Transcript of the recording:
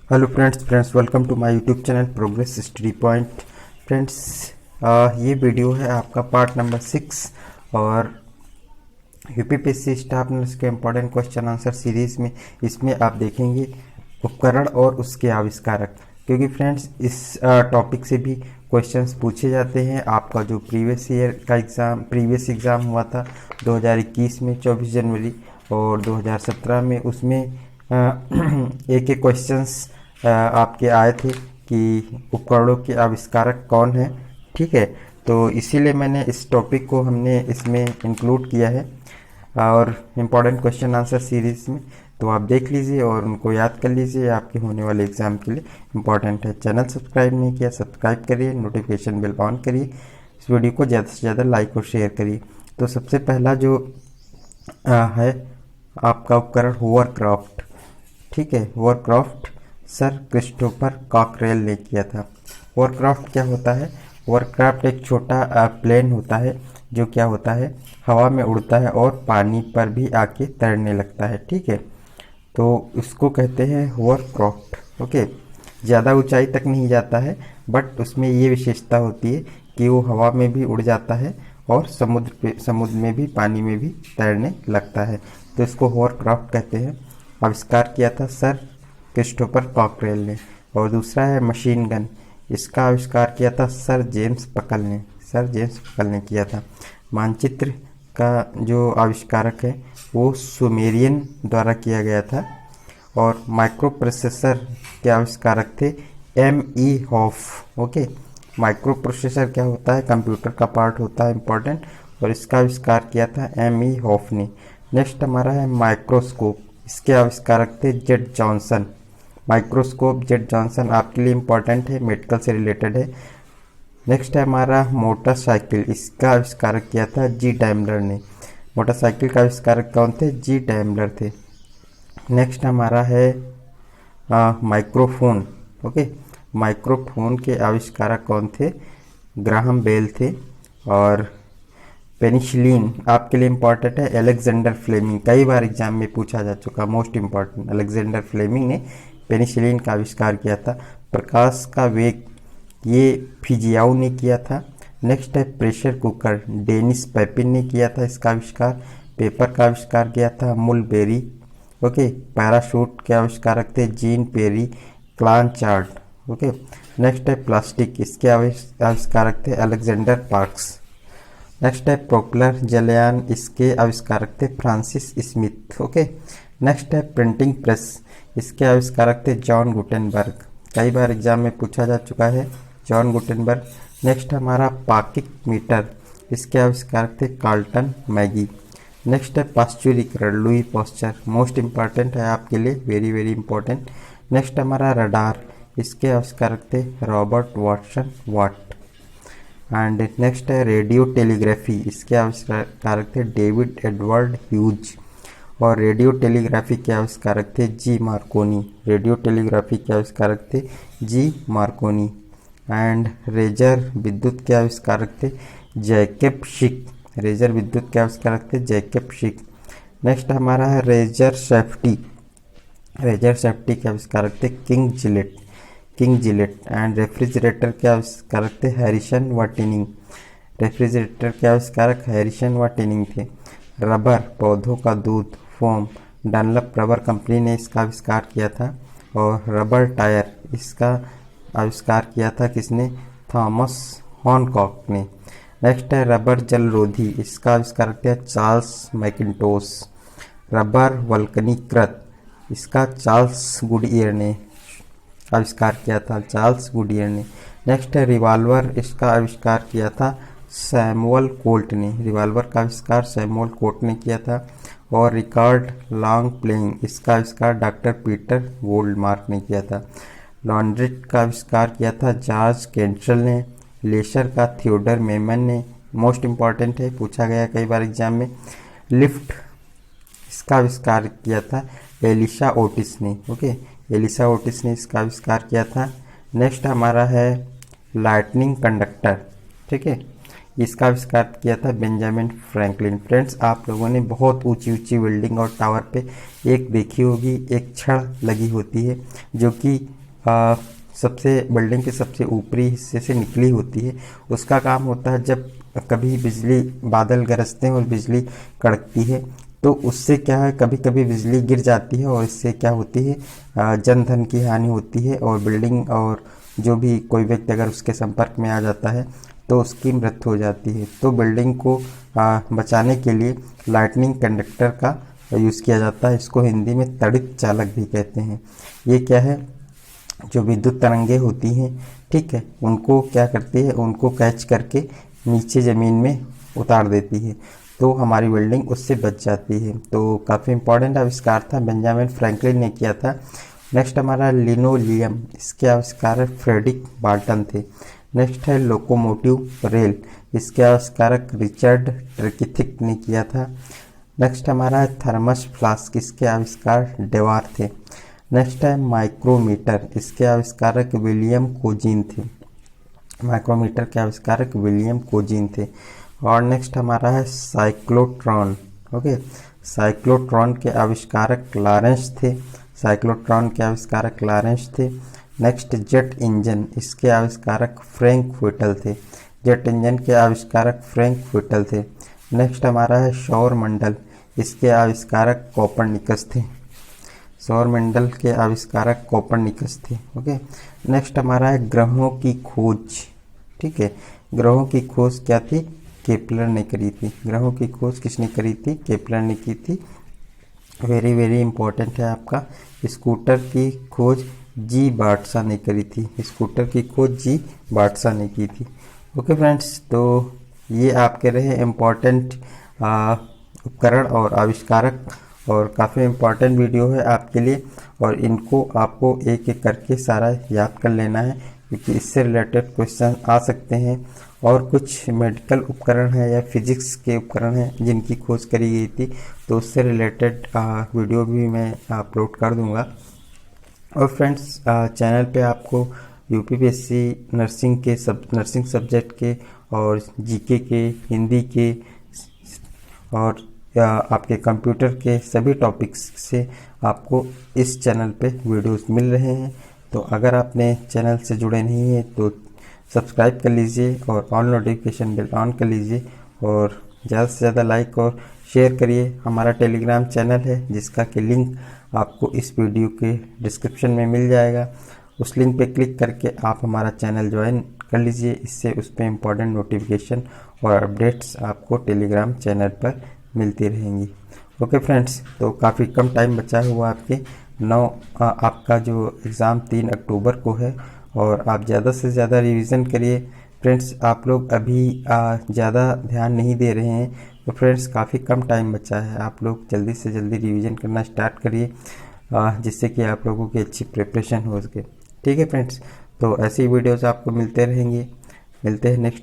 Hello friends welcome to my YouTube channel progress study point. Friends, ये video है आपका part number 6 और UPPSC staff nurse के important question answer series में इसमें आप देखेंगे उपकरण और उसके आविष्कारक। क्योंकि फ्रेंड्स इस टॉपिक से भी क्वेश्चंस पूछे जाते हैं। आपका जो प्रीवियस एग्ज़ाम हुआ था 2021 में 24 जनवरी और 2017 में, उसमें एक एक क्वेश्चंस आपके आए थे कि उपकरणों के आविष्कारक कौन है। ठीक है, तो इसीलिए मैंने इस टॉपिक को हमने इसमें इंक्लूड किया है और इम्पॉर्टेंट क्वेश्चन आंसर सीरीज़ में। तो आप देख लीजिए और उनको याद कर लीजिए, आपके होने वाले एग्ज़ाम के लिए इम्पॉर्टेंट है। चैनल सब्सक्राइब नहीं किया, सब्सक्राइब करिए, नोटिफिकेशन बेल ऑन करिए, इस वीडियो को ज़्यादा से ज़्यादा लाइक और शेयर करिए। तो सबसे पहला जो है आपका उपकरण होवरक्राफ्ट। ठीक है, होवरक्राफ्ट सर क्रिस्टोफर कॉकरेल ने किया था। होवरक्राफ्ट क्या होता है? होवरक्राफ्ट एक छोटा प्लेन होता है जो क्या होता है, हवा में उड़ता है और पानी पर भी आके तैरने लगता है। ठीक है, तो इसको कहते हैं होवरक्राफ्ट। ओके, ज़्यादा ऊंचाई तक नहीं जाता है, बट उसमें ये विशेषता होती है कि वो हवा में भी उड़ जाता है और समुद्र में भी, पानी में भी तैरने लगता है। तो इसको होवरक्राफ्ट कहते हैं। आविष्कार किया था सर क्रिस्टोफर कॉकरेल ने। और दूसरा है मशीन गन। इसका आविष्कार किया था सर जेम्स पकल ने किया था। मानचित्र का जो आविष्कारक है वो सुमेरियन द्वारा किया गया था। और माइक्रो प्रोसेसर के आविष्कारक थे M.E. Half. Okay, micro processor क्या होता है? कंप्यूटर का पार्ट होता है इम्पोर्टेंट, और इसका आविष्कार किया था M.E. हॉफ ने। नेक्स्ट हमारा है माइक्रोस्कोप। इसके आविष्कारक थे Z Johnson. Microscope Z Johnson आपके लिए इम्पोर्टेंट है, मेडिकल से रिलेटेड है। नेक्स्ट है हमारा मोटरसाइकिल। इसका आविष्कारक किया था जी डैमलर ने। मोटरसाइकिल का आविष्कारक कौन थे? जी डैमलर थे। नेक्स्ट हमारा है माइक्रोफोन। ओके, माइक्रोफोन के आविष्कारक कौन थे? ग्राहम बेल थे। और पेनिसिलिन आपके लिए इम्पॉर्टेंट है, अलेक्जेंडर फ्लेमिंग। कई बार एग्जाम में पूछा जा चुका, मोस्ट इम्पॉर्टेंट। अलेक्जेंडर फ्लेमिंग ने पेनिसिलिन का आविष्कार किया था। प्रकाश का वेग ये फिजियाउ ने किया था। नेक्स्ट है प्रेशर कुकर। डेनिस पेपिन ने किया था इसका आविष्कार। पेपर का आविष्कार किया था मुलबेरी। ओके, पैराशूट के आविष्कारक थे जीन पेरी क्लानचार्ड। ओके, नेक्स्ट है प्लास्टिक। इसके आविष्कारक थे अलेक्जेंडर पार्क्स। नेक्स्ट है प्रोपेलर जलयान। इसके आविष्कारक थे फ्रांसिस स्मिथ। ओके, नेक्स्ट है प्रिंटिंग प्रेस। इसके आविष्कारक थे जॉन गुटेनबर्ग। कई बार एग्जाम में पूछा जा चुका है, जॉन गुटेनबर्ग। नेक्स्ट हमारा पाकिक मीटर। इसके आविष्कारक थे कार्ल्टन मैगी। नेक्स्ट है पाश्चुरीकरण, लुई पाश्चर। मोस्ट इम्पॉर्टेंट है आपके लिए, वेरी वेरी इंपॉर्टेंट। नेक्स्ट हमारा रडार। इसके आविष्कारक थे Robert Watson Watt. And next है रेडियो टेलीग्राफी। इसके आविष्कारक थे डेविड एडवर्ड ह्यूज। और रेडियो टेलीग्राफी के आविष्कारक थे जी मार्कोनी। रेडियो टेलीग्राफी के आविष्कारक थे जी मार्कोनी। एंड रेजर विद्युत के आविष्कारक थे जैकब शिक। रेजर विद्युत के आविष्कारक थे जैकब शिक। नेक्स्ट हमारा है रेजर सेफ्टी। रेजर सेफ्टी के आविष्कारक थे किंग जिलेट। एंड रेफ्रिजरेटर के आविष्कारक थे हैरिसन व टिनिंग। रेफ्रिजरेटर के आविष्कारक हैरिसन व टिनिंग थे। रबर, पौधों का दूध, फोम, डनलप रबर कंपनी ने इसका आविष्कार किया था। और रबर टायर, इसका आविष्कार किया था किसने? थॉमस हॉनकॉक ने। नेक्स्ट है रबर जलरोधी। इसका आविष्कारक थे चार्ल्स मैकिन्टोश। रबर वल्कनीकृत, इसका चार्ल्स गुडईयर ने आविष्कार किया था, चार्ल्स गुडईयर ने। नेक्स्ट है रिवाल्वर। इसका आविष्कार किया था सैमुअल कोल्ट ने। रिवाल्वर का आविष्कार सैमुअल कोल्ट ने किया था। और रिकॉर्ड लॉन्ग प्लेइंग, इसका आविष्कार डॉक्टर पीटर गोल्डमार्क ने किया था। लॉन्ड्रिट का आविष्कार किया था जॉर्ज कैंट्रेल ने। लेसर का थियोडर मेमन ने। मोस्ट इम्पॉर्टेंट है, पूछा गया कई बार एग्जाम में। लिफ्ट, इसका आविष्कार किया था एलिशा ओटिस ने। ओके, एलिशा ओटिस ने इसका आविष्कार किया था। नेक्स्ट हमारा है लाइटनिंग कंडक्टर। ठीक है, इसका आविष्कार किया था बेंजामिन फ्रैंकलिन। फ्रेंड्स, आप लोगों ने बहुत ऊंची ऊंची बिल्डिंग और टावर पे एक देखी होगी, एक छड़ लगी होती है जो कि सबसे बिल्डिंग के सबसे ऊपरी हिस्से से निकली होती है। उसका काम होता है जब कभी बिजली बादल गरजते हैं और बिजली कड़कती है तो उससे क्या है, कभी कभी बिजली गिर जाती है और इससे क्या होती है, जन धन की हानि होती है और बिल्डिंग और जो भी कोई व्यक्ति अगर उसके संपर्क में आ जाता है तो उसकी मृत्यु हो जाती है। तो बिल्डिंग को बचाने के लिए लाइटनिंग कंडक्टर का यूज़ किया जाता है। इसको हिंदी में तड़ित चालक भी कहते हैं। ये क्या है, जो विद्युत तरंगे होती हैं, ठीक है, उनको क्या करती है, उनको कैच करके नीचे ज़मीन में उतार देती है, तो हमारी बिल्डिंग उससे बच जाती है। तो काफ़ी इम्पोर्टेंट आविष्कार था, बेंजामिन फ्रैंकलिन ने किया था। नेक्स्ट हमारा लिनोलियम, इसके आविष्कारक फ्रेडरिक बाल्टन थे। नेक्स्ट है लोकोमोटिव रेल, इसके आविष्कारक रिचर्ड ट्रकिथिक ने किया था। नेक्स्ट हमारा है थर्मस फ्लास्क, इसके आविष्कार डेवार थे। नेक्स्ट है माइक्रोमीटर, इसके आविष्कारक विलियम कोजीन थे। माइक्रोमीटर के आविष्कारक विलियम कोजीन थे। और नेक्स्ट हमारा है साइक्लोट्रॉन। ओके, साइक्लोट्रॉन के आविष्कारक लॉरेंस थे। साइक्लोट्रॉन के आविष्कारक लॉरेंस थे। नेक्स्ट जेट इंजन, इसके आविष्कारक फ्रैंक व्हिटल थे। जेट इंजन के आविष्कारक फ्रैंक व्हिटल थे। नेक्स्ट हमारा है सौर मंडल, इसके आविष्कारक कोपरनिकस थे। सौर मंडल के आविष्कारक कोपरनिकस थे। ओके, नेक्स्ट हमारा है ग्रहों की खोज। ठीक है, ग्रहों की खोज क्या थी, केपलर ने करी थी। ग्रहों की खोज किसने करी थी, केपलर ने की थी। वेरी वेरी इंपॉर्टेंट है आपका। स्कूटर की खोज जी बार्टसा ने करी थी। स्कूटर की खोज जी बार्टसा ने की थी। ओके फ्रेंड्स, तो ये आपके रहे इम्पोर्टेंट उपकरण और आविष्कारक, और काफ़ी इम्पॉर्टेंट वीडियो है आपके लिए, और इनको आपको एक एक करके सारा याद कर लेना है क्योंकि इससे रिलेटेड क्वेश्चन आ सकते हैं। और कुछ मेडिकल उपकरण है या फिजिक्स के उपकरण हैं जिनकी खोज करी गई थी, तो उससे रिलेटेड वीडियो भी मैं अपलोड कर दूंगा। और फ्रेंड्स, चैनल पे आपको यूपीपीएससी नर्सिंग सब्जेक्ट के और जीके के, हिंदी के और आपके कंप्यूटर के सभी टॉपिक्स से आपको इस चैनल पे वीडियोस मिल रहे हैं। तो अगर आपने चैनल से जुड़े नहीं हैं तो सब्सक्राइब कर लीजिए और ऑल नोटिफिकेशन बेल ऑन कर लीजिए, और ज़्यादा से ज़्यादा लाइक और शेयर करिए। हमारा टेलीग्राम चैनल है जिसका कि लिंक आपको इस वीडियो के डिस्क्रिप्शन में मिल जाएगा। उस लिंक पे क्लिक करके आप हमारा चैनल ज्वाइन कर लीजिए। इससे उस पर इम्पोर्टेंट नोटिफिकेशन और अपडेट्स आपको टेलीग्राम चैनल पर मिलती रहेंगी। ओके फ्रेंड्स, तो काफ़ी कम टाइम बचा हुआ आपके आपका जो एग्ज़ाम 3 अक्टूबर को है, और आप ज़्यादा से ज़्यादा रिवीजन करिए। फ्रेंड्स, आप लोग अभी ज़्यादा ध्यान नहीं दे रहे हैं, तो फ्रेंड्स काफ़ी कम टाइम बचा है। आप लोग जल्दी से जल्दी रिवीजन करना स्टार्ट करिए, जिससे कि आप लोगों की अच्छी प्रिपरेशन हो सके। ठीक है फ्रेंड्स, तो ऐसी वीडियोज़ आपको मिलते रहेंगे। मिलते हैं नेक्स्ट